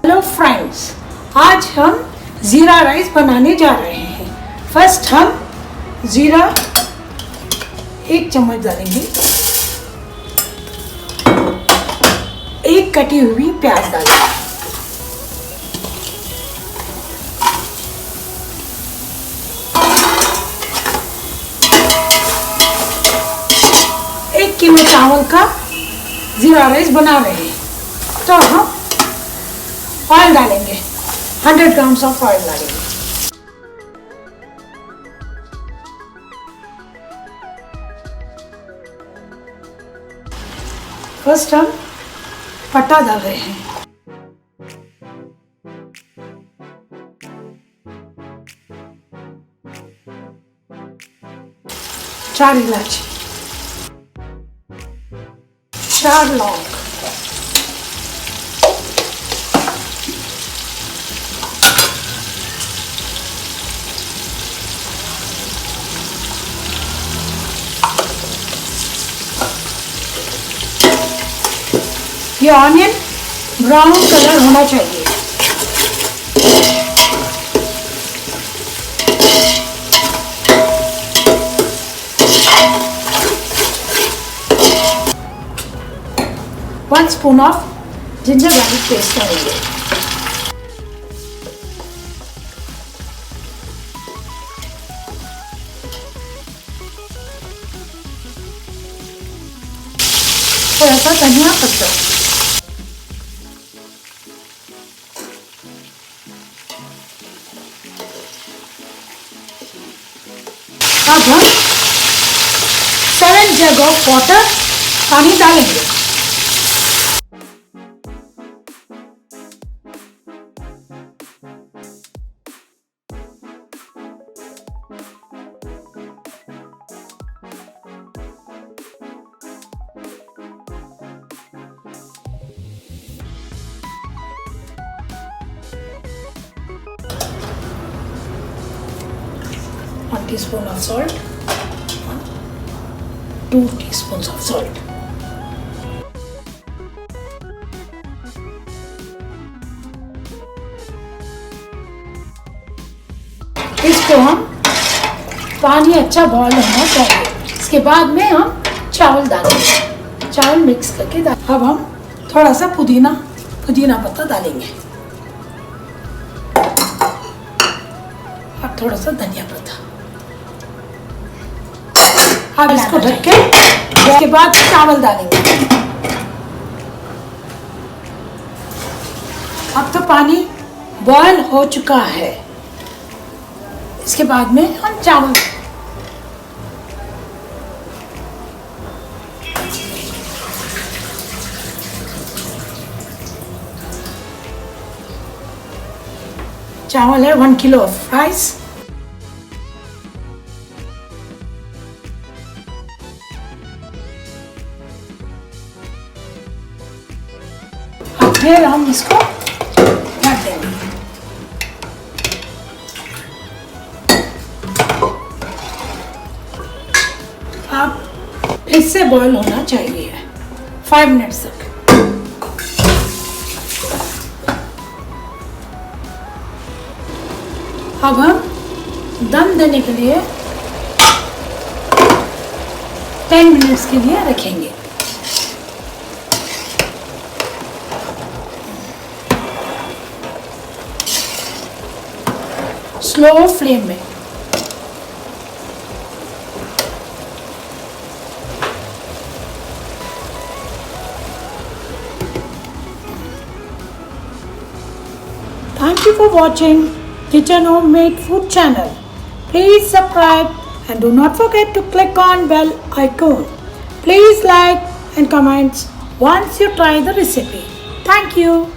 Hello friends, आज हम ज़ीरा राइस बनाने जा रहे हैं। फर्स्ट हम ज़ीरा 1 चम्मच डालेंगे, 1 कटी हुई प्याज डालेंगे, एक किलो चावल का ज़ीरा राइस बना रहे हैं तो हम ऑयल डालेंगे, 100 ग्राम्स ऑफ ऑयल डालेंगे। फर्स्ट हम पत्ता डाल रहे हैं, चार इलायची, 4 लौंग, ये ऑनियन ब्राउन कलर होना चाहिए। One spoon of ginger garlic paste डालेंगे, थोड़ा सा धनिया पत्ता, अब हम 7 जग ऑफ वाटर पानी डालेंगे। One teaspoon of salt, 2 teaspoons of salt. इसको हम पानी अच्छा बॉयल होना चाहिए। इसके बाद में हम चावल डालेंगे, चावल मिक्स करके अब हम थोड़ा सा पुदीना पत्ता डालेंगे, अब थोड़ा सा धनिया पत्ता। अब इसको ढक के इसके बाद चावल डालेंगे। अब तो पानी बॉयल हो चुका है, इसके बाद में हम चावल है 1 किलो ऑफ राइस, फिर हम इसको ढक देंगे। अब इससे बॉईल होना चाहिए 5 मिनट्स तक। अब हम दम देने के लिए 10 मिनट्स के लिए रखेंगे। स्लो फ्लेम में। Thank you for watching Kitchen Homemade Food channel. Please subscribe and do not forget to click on bell icon. Please like and comment once you try the recipe. Thank you.